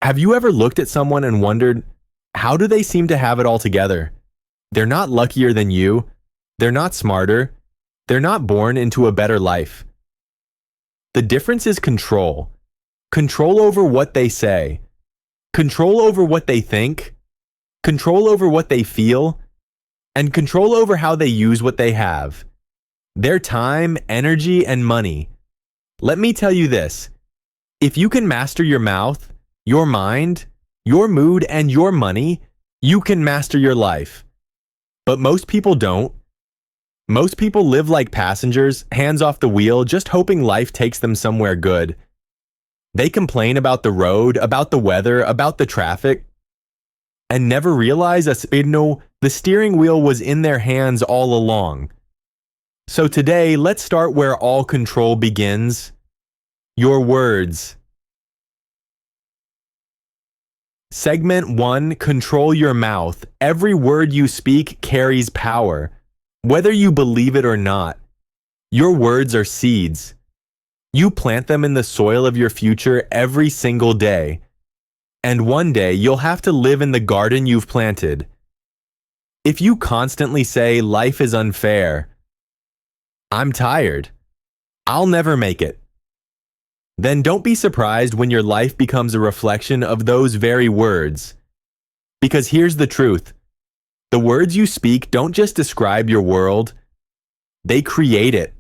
Have you ever looked at someone and wondered, how do they seem to have it all together? They're not luckier than you. They're not smarter. They're not born into a better life. The difference is control. Control over what they say. Control over what they think. Control over what they feel. And control over how they use what they have. Their time, energy, and money. Let me tell you this. If you can master your mouth, your mind, your mood, and your money, you can master your life. But most people don't. Most people live like passengers, hands off the wheel, just hoping life takes them somewhere good. They complain about the road, about the weather, about the traffic, and never realize the steering wheel was in their hands all along. So today, let's start where all control begins. Your words. Segment 1, control your mouth. Every word you speak carries power, whether you believe it or not. Your words are seeds. You plant them in the soil of your future every single day. And one day you'll have to live in the garden you've planted. If you constantly say life is unfair, I'm tired, I'll never make it, then don't be surprised when your life becomes a reflection of those very words. Because here's the truth. The words you speak don't just describe your world, they create it.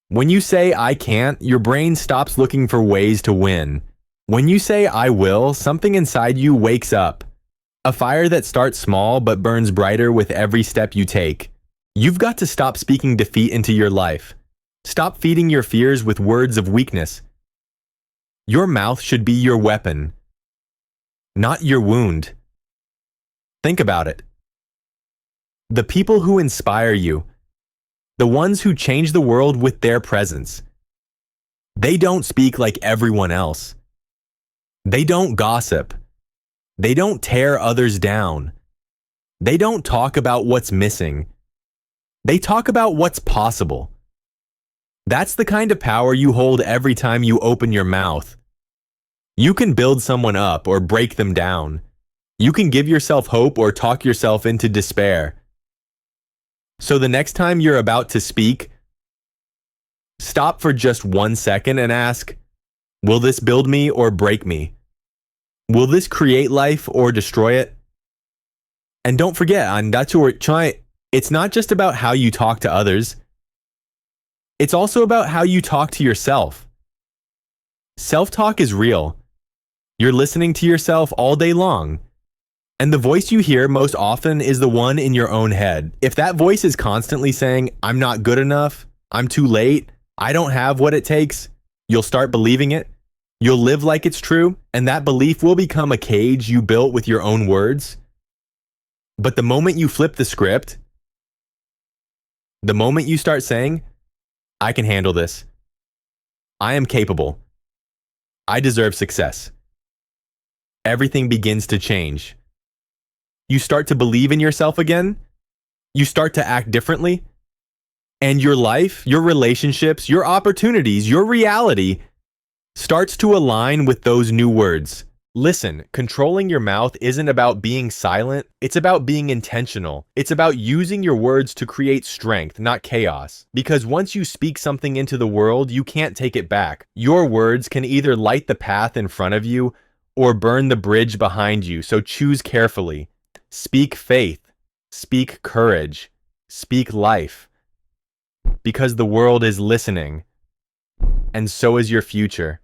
When you say I can't, your brain stops looking for ways to win. When you say I will, something inside you wakes up. A fire that starts small but burns brighter with every step you take. You've got to stop speaking defeat into your life. Stop feeding your fears with words of weakness. Your mouth should be your weapon, not your wound. Think about it. The people who inspire you, the ones who change the world with their presence, they don't speak like everyone else. They don't gossip. They don't tear others down. They don't talk about what's missing. They talk about what's possible. That's the kind of power you hold every time you open your mouth. You can build someone up or break them down. You can give yourself hope or talk yourself into despair. So the next time you're about to speak, stop for just 1 second and ask, will this build me or break me? Will this create life or destroy it? And don't forget, it's not just about how you talk to others. It's also about how you talk to yourself. Self-talk is real. You're listening to yourself all day long. And the voice you hear most often is the one in your own head. If that voice is constantly saying, I'm not good enough, I'm too late, I don't have what it takes, you'll start believing it. You'll live like it's true, and that belief will become a cage you built with your own words. But the moment you flip the script, the moment you start saying, I can handle this, I am capable, I deserve success, everything begins to change. You start to believe in yourself again. You start to act differently. And your life, your relationships, your opportunities, your reality starts to align with those new words. Listen, controlling your mouth isn't about being silent. It's about being intentional. It's about using your words to create strength, not chaos. Because once you speak something into the world, you can't take it back. Your words can either light the path in front of you or burn the bridge behind you, so choose carefully. Speak faith, speak courage, speak life. Because the world is listening, and so is your future.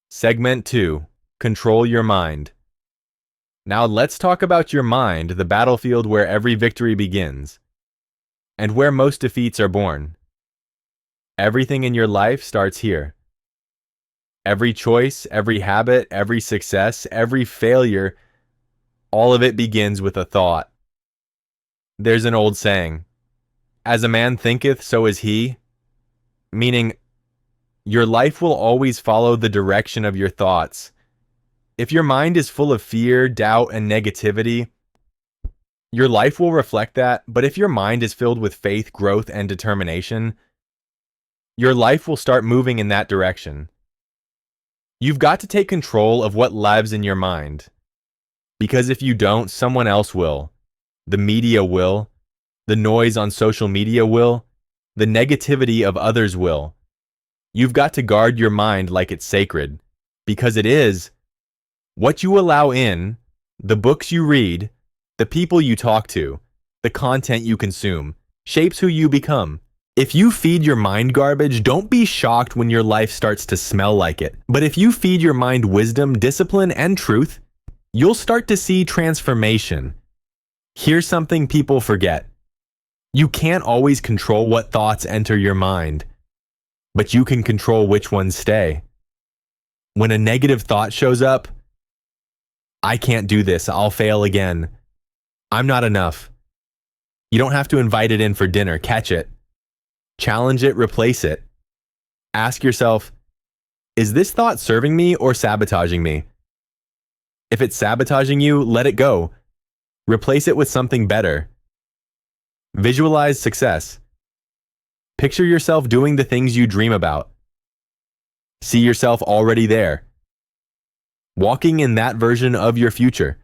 Segment 2, control your mind. Now let's talk about your mind, the battlefield where every victory begins, and where most defeats are born. Everything in your life starts here. Every choice, every habit, every success, every failure, all of it begins with a thought. There's an old saying, as a man thinketh, so is he, meaning your life will always follow the direction of your thoughts. If your mind is full of fear, doubt, and negativity, your life will reflect that, but if your mind is filled with faith, growth, and determination, your life will start moving in that direction. You've got to take control of what lives in your mind. Because if you don't, someone else will. The media will. The noise on social media will. The negativity of others will. You've got to guard your mind like it's sacred. Because it is. What you allow in, the books you read, the people you talk to, the content you consume, shapes who you become. If you feed your mind garbage, don't be shocked when your life starts to smell like it. But if you feed your mind wisdom, discipline, and truth, you'll start to see transformation. Here's something people forget. You can't always control what thoughts enter your mind, but you can control which ones stay. When a negative thought shows up, I can't do this, I'll fail again. I'm not enough. You don't have to invite it in for dinner, catch it. Challenge it, replace it. Ask yourself, is this thought serving me or sabotaging me? If it's sabotaging you, let it go. Replace it with something better. Visualize success. Picture yourself doing the things you dream about. See yourself already there. Walking in that version of your future.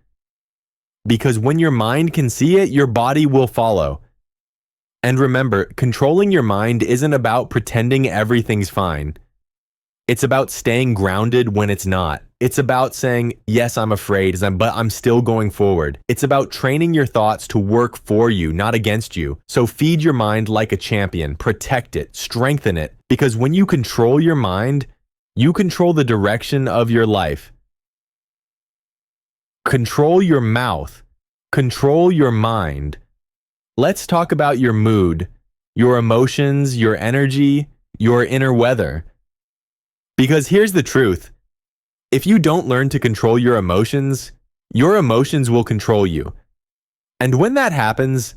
Because when your mind can see it, your body will follow. And remember, controlling your mind isn't about pretending everything's fine. It's about staying grounded when it's not. It's about saying, yes, I'm afraid, but I'm still going forward. It's about training your thoughts to work for you, not against you. So feed your mind like a champion, protect it, strengthen it. Because when you control your mind, you control the direction of your life. Control your mouth. Control your mind. Let's talk about your mood, your emotions, your energy, your inner weather. Because here's the truth. If you don't learn to control your emotions will control you. And when that happens,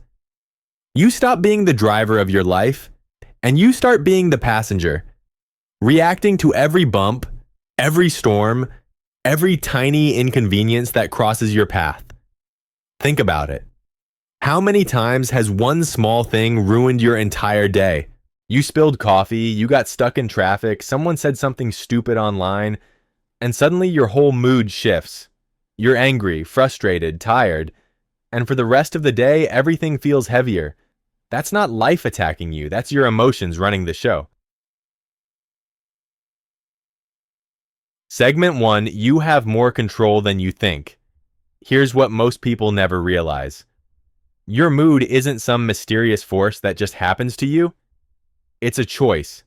you stop being the driver of your life and you start being the passenger, reacting to every bump, every storm, every tiny inconvenience that crosses your path. Think about it. How many times has one small thing ruined your entire day? You spilled coffee, you got stuck in traffic, someone said something stupid online, and suddenly your whole mood shifts. You're angry, frustrated, tired, and for the rest of the day, everything feels heavier. That's not life attacking you, that's your emotions running the show. Segment 1, you have more control than you think. Here's what most people never realize. Your mood isn't some mysterious force that just happens to you. It's a choice.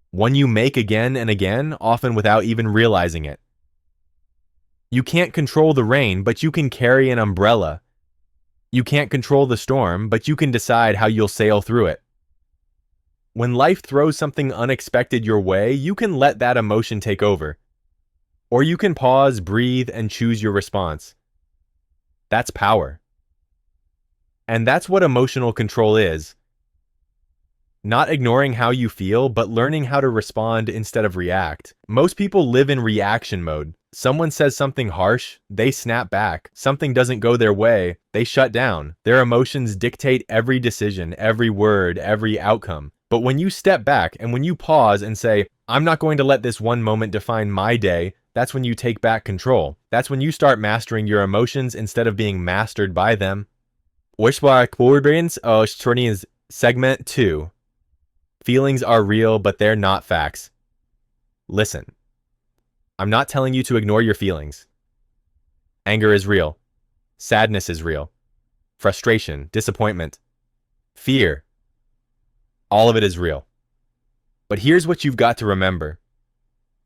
One you make again and again, often without even realizing it. You can't control the rain, but you can carry an umbrella. You can't control the storm, but you can decide how you'll sail through it. When life throws something unexpected your way, you can let that emotion take over. Or you can pause, breathe, and choose your response. That's power. And that's what emotional control is. Not ignoring how you feel, but learning how to respond instead of react. Most people live in reaction mode. Someone says something harsh, they snap back. Something doesn't go their way, they shut down. Their emotions dictate every decision, every word, every outcome. But when you step back and when you pause and say, I'm not going to let this one moment define my day, that's when you take back control. That's when you start mastering your emotions instead of being mastered by them. Segment 2. Feelings are real, but they're not facts. Listen, I'm not telling you to ignore your feelings. Anger is real. Sadness is real. Frustration, disappointment, fear. All of it is real. But here's what you've got to remember.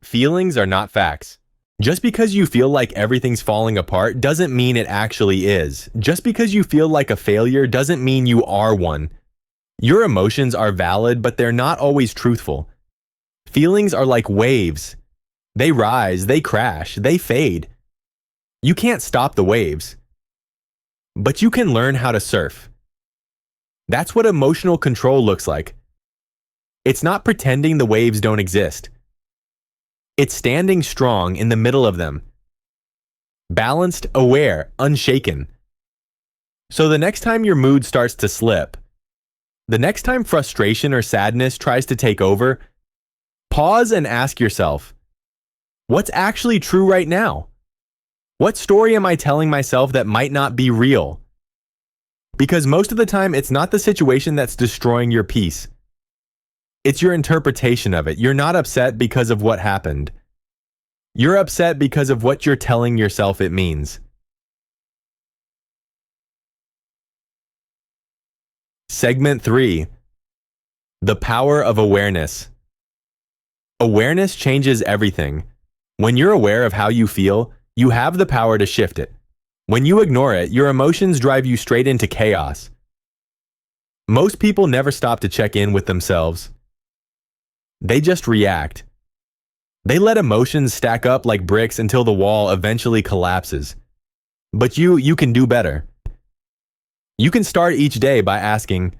Feelings are not facts. Just because you feel like everything's falling apart doesn't mean it actually is. Just because you feel like a failure doesn't mean you are one. Your emotions are valid, but they're not always truthful. Feelings are like waves. They rise, they crash, they fade. You can't stop the waves, but you can learn how to surf. That's what emotional control looks like. It's not pretending the waves don't exist. It's standing strong in the middle of them. Balanced, aware, unshaken. So the next time your mood starts to slip, the next time frustration or sadness tries to take over, pause and ask yourself, What's actually true right now? What story am I telling myself that might not be real? Because most of the time, it's not the situation that's destroying your peace. It's your interpretation of it. You're not upset because of what happened. You're upset because of what you're telling yourself it means. Segment 3. The power of awareness. Awareness changes everything. When you're aware of how you feel, you have the power to shift it. When you ignore it, your emotions drive you straight into chaos. Most people never stop to check in with themselves. They just react. They let emotions stack up like bricks until the wall eventually collapses. But you can do better. You can start each day by asking,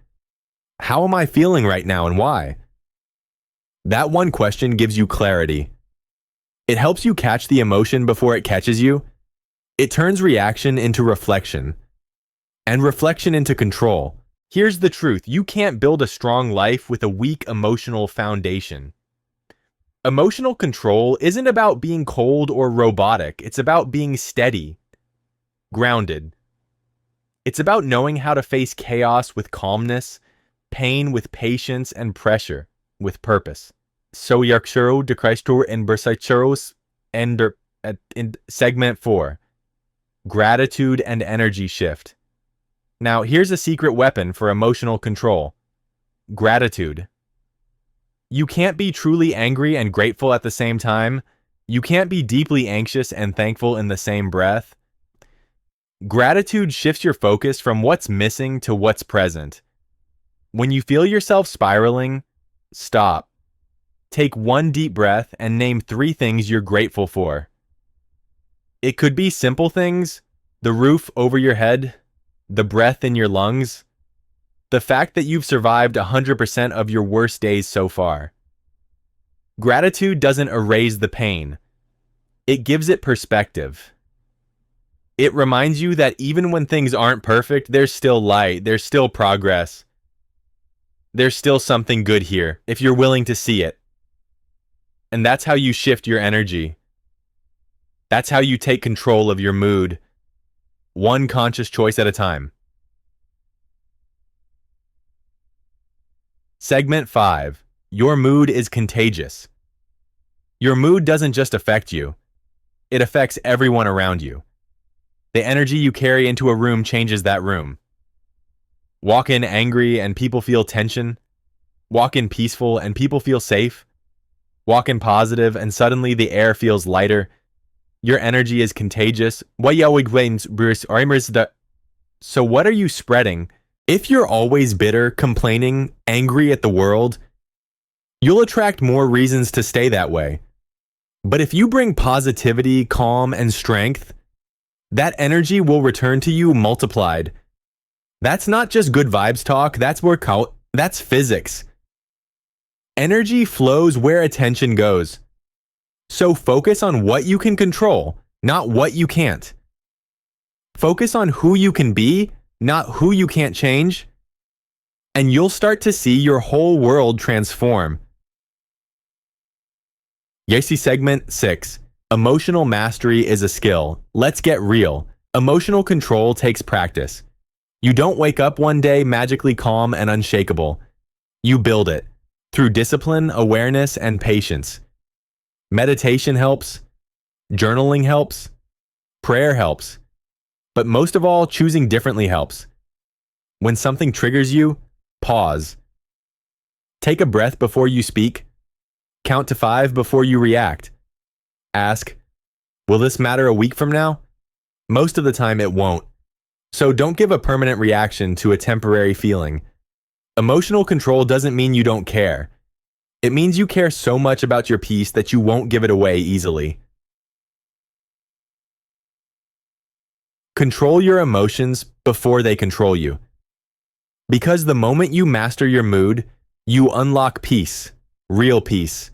how am I feeling right now and why? That one question gives you clarity. It helps you catch the emotion before it catches you. It turns reaction into reflection, and reflection into control. Here's the truth: you can't build a strong life with a weak emotional foundation. Emotional control isn't about being cold or robotic. It's about being steady, grounded. It's about knowing how to face chaos with calmness, pain with patience, and pressure with purpose. So Yarkshiro de Christor and Bersacheros and in segment 4. Gratitude and energy shift. Now, here's a secret weapon for emotional control. Gratitude. You can't be truly angry and grateful at the same time. You can't be deeply anxious and thankful in the same breath. Gratitude shifts your focus from what's missing to what's present. When you feel yourself spiraling, stop. Take one deep breath and name 3 things you're grateful for. It could be simple things: the roof over your head, the breath in your lungs, the fact that you've survived 100% of your worst days so far. Gratitude doesn't erase the pain. It gives it perspective. It reminds you that even when things aren't perfect, there's still light, there's still progress. There's still something good here, if you're willing to see it. And that's how you shift your energy. That's how you take control of your mood, one conscious choice at a time. Segment 5. Your mood is contagious. Your mood doesn't just affect you. It affects everyone around you. The energy you carry into a room changes that room. Walk in angry and people feel tension. Walk in peaceful and people feel safe. Walk in positive and suddenly the air feels lighter. Your energy is contagious. So what are you spreading? If you're always bitter, complaining, angry at the world, you'll attract more reasons to stay that way. But if you bring positivity, calm, and strength, that energy will return to you multiplied. That's not just good vibes talk, that's physics. Energy flows where attention goes. So focus on what you can control, not what you can't. Focus on who you can be, not who you can't change, and you'll start to see your whole world transform. Yesi segment 6. Emotional mastery is a skill. Let's get real. Emotional control takes practice. You don't wake up one day magically calm and unshakable. You build it through discipline, awareness, and patience. Meditation helps. Journaling helps. Prayer helps. But most of all, choosing differently helps. When something triggers you, pause. Take a breath before you speak. Count to 5 before you react. Ask, will this matter a week from now? Most of the time it won't. So don't give a permanent reaction to a temporary feeling. Emotional control doesn't mean you don't care. It means you care so much about your peace that you won't give it away easily. Control your emotions before they control you. Because the moment you master your mood, you unlock peace, real peace.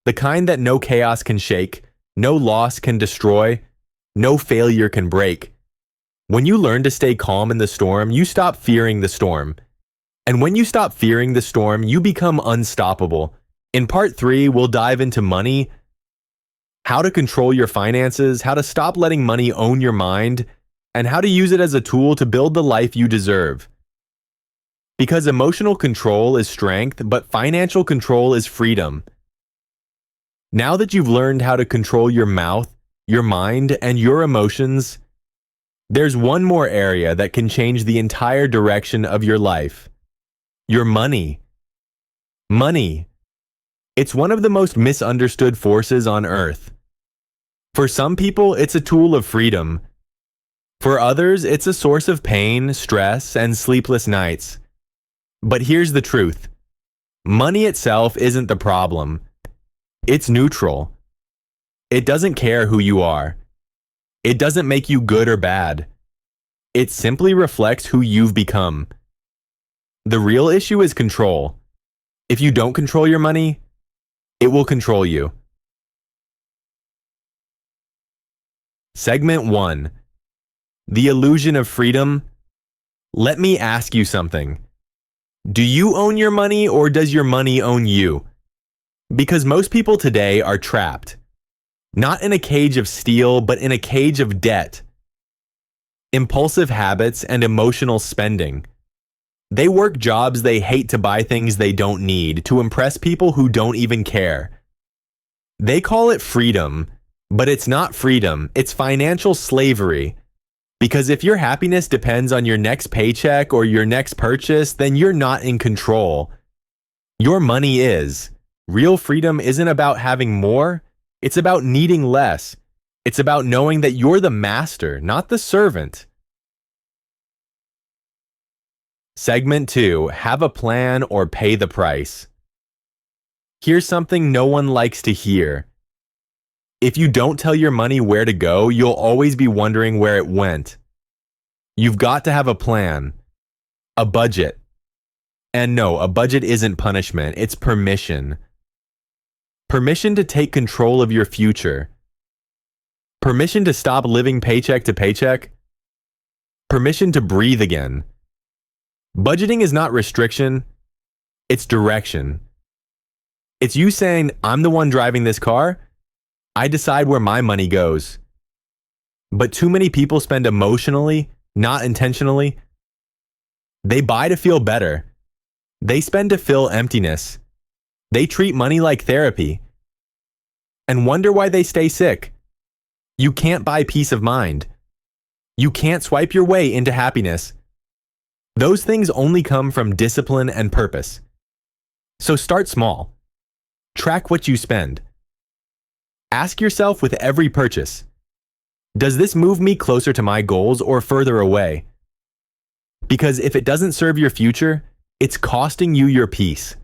The kind that no chaos can shake, no loss can destroy, no failure can break. When you learn to stay calm in the storm, you stop fearing the storm. And when you stop fearing the storm, you become unstoppable. In part 3, we'll dive into money, how to control your finances, how to stop letting money own your mind, and how to use it as a tool to build the life you deserve. Because emotional control is strength, but financial control is freedom. Now that you've learned how to control your mouth, your mind, and your emotions, there's one more area that can change the entire direction of your life. Your money. Money. It's one of the most misunderstood forces on earth. For some people, it's a tool of freedom. For others, it's a source of pain, stress, and sleepless nights. But here's the truth. Money itself isn't the problem. It's neutral. It doesn't care who you are. It doesn't make you good or bad. It simply reflects who you've become. The real issue is control. If you don't control your money, it will control you. Segment 1. The illusion of freedom. Let me ask you something. Do you own your money or does your money own you? Because most people today are trapped. Not in a cage of steel, but in a cage of debt. Impulsive habits and emotional spending. They work jobs they hate to buy things they don't need to impress people who don't even care. They call it freedom, but it's not freedom, it's financial slavery. Because if your happiness depends on your next paycheck or your next purchase, then you're not in control. Your money is. Real freedom isn't about having more, it's about needing less. It's about knowing that you're the master, not the servant. Segment 2. Have a plan or pay the price. Here's something no one likes to hear. If you don't tell your money where to go, you'll always be wondering where it went. You've got to have a plan, a budget. And no, a budget isn't punishment, it's permission. Permission to take control of your future. Permission to stop living paycheck to paycheck. Permission to breathe again. Budgeting is not restriction, it's direction. It's you saying, I'm the one driving this car. I decide where my money goes. But too many people spend emotionally, not intentionally. They buy to feel better. They spend to fill emptiness. They treat money like therapy. And wonder why they stay sick. You can't buy peace of mind. You can't swipe your way into happiness. Those things only come from discipline and purpose. So start small. Track what you spend. Ask yourself with every purchase, does this move me closer to my goals or further away? Because if it doesn't serve your future, it's costing you your peace.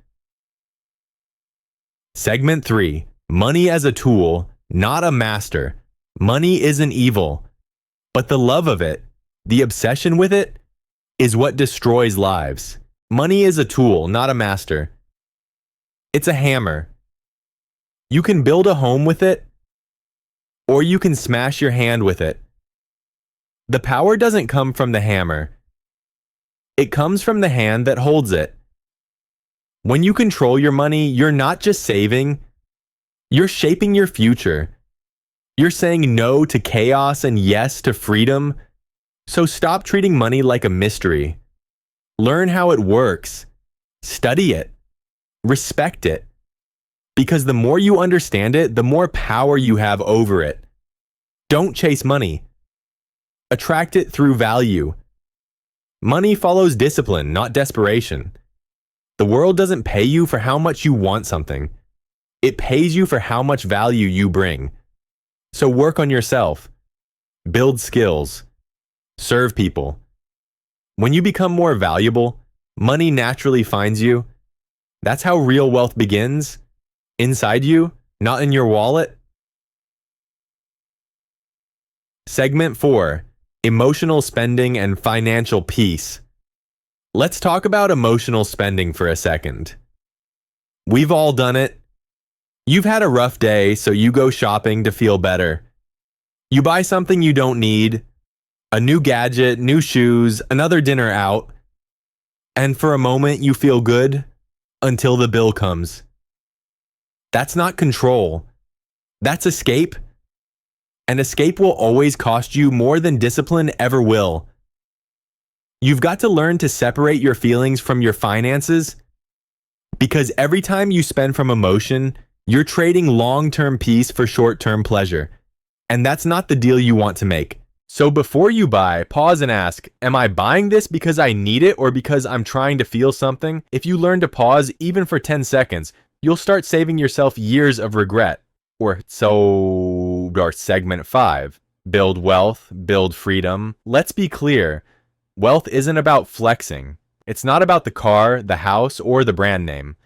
Segment 3. Money as a tool, not a master. Money isn't evil, but the love of it, the obsession with it, is what destroys lives. Money is a tool, not a master. It's a hammer. You can build a home with it, or you can smash your hand with it. The power doesn't come from the hammer. It comes from the hand that holds it. When you control your money, you're not just saving, you're shaping your future. You're saying no to chaos and yes to freedom. So stop treating money like a mystery. Learn how it works. Study it. Respect it. Because the more you understand it, the more power you have over it. Don't chase money. Attract it through value. Money follows discipline, not desperation. The world doesn't pay you for how much you want something. It pays you for how much value you bring. So work on yourself. Build skills. Serve people. When you become more valuable, money naturally finds you. That's how real wealth begins. Inside you, not in your wallet. Segment 4. Emotional spending and financial peace. Let's talk about emotional spending for a second. We've all done it. You've had a rough day, so you go shopping to feel better. You buy something you don't need, a new gadget, new shoes, another dinner out, and for a moment you feel good until the bill comes. That's not control. That's escape, and escape will always cost you more than discipline ever will. You've got to learn to separate your feelings from your finances, because every time you spend from emotion, you're trading long-term peace for short-term pleasure. And that's not the deal you want to make. So before you buy, pause and ask, am I buying this because I need it or because I'm trying to feel something? If you learn to pause even for 10 seconds, you'll start saving yourself years of regret. Or segment 5, build wealth, build freedom. Let's be clear, wealth isn't about flexing. It's not about the car, the house, or the brand name.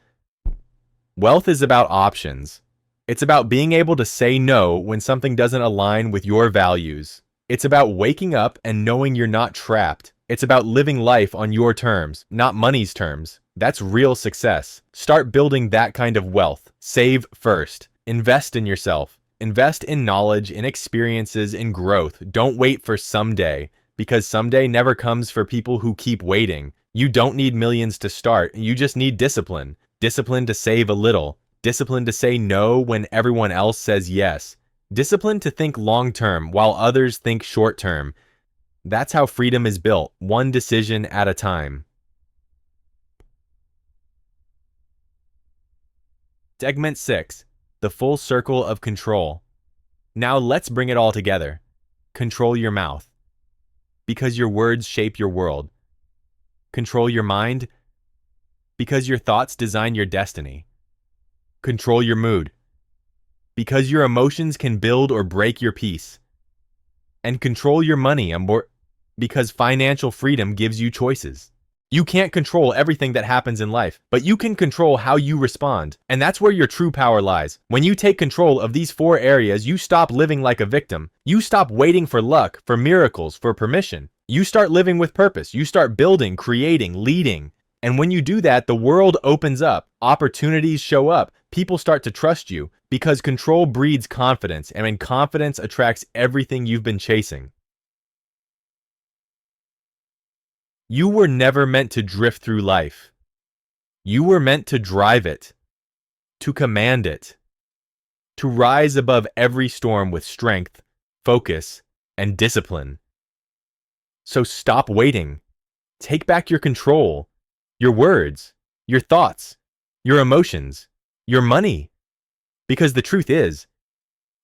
Wealth is about options. It's about being able to say no when something doesn't align with your values. It's about waking up and knowing you're not trapped. It's about living life on your terms, not money's terms. That's real success. Start building that kind of wealth. Save first. Invest in yourself. Invest in knowledge, in experiences, in growth. Don't wait for someday, because someday never comes for people who keep waiting. You don't need millions to start. You just need discipline. Discipline to save a little. Discipline to say no when everyone else says yes. Discipline to think long-term while others think short-term. That's how freedom is built, one decision at a time. Segment 6. The full circle of control. Now let's bring it all together. Control your mouth, because your words shape your world. Control your mind, because your thoughts design your destiny. Control your mood, because your emotions can build or break your peace. And control your money, because financial freedom gives you choices. You can't control everything that happens in life, but you can control how you respond. And that's where your true power lies. When you take control of these 4 areas, you stop living like a victim. You stop waiting for luck, for miracles, for permission. You start living with purpose. You start building, creating, leading. And when you do that, the world opens up. Opportunities show up. People start to trust you, because control breeds confidence, and when confidence attracts everything you've been chasing. You were never meant to drift through life. You were meant to drive it, to command it, to rise above every storm with strength, focus, and discipline. So stop waiting. Take back your control, your words, your thoughts, your emotions, your money. Because the truth is,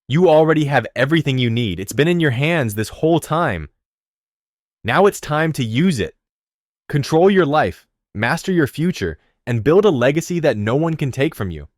you already have everything you need. It's been in your hands this whole time. Now it's time to use it. Control your life, master your future, and build a legacy that no one can take from you.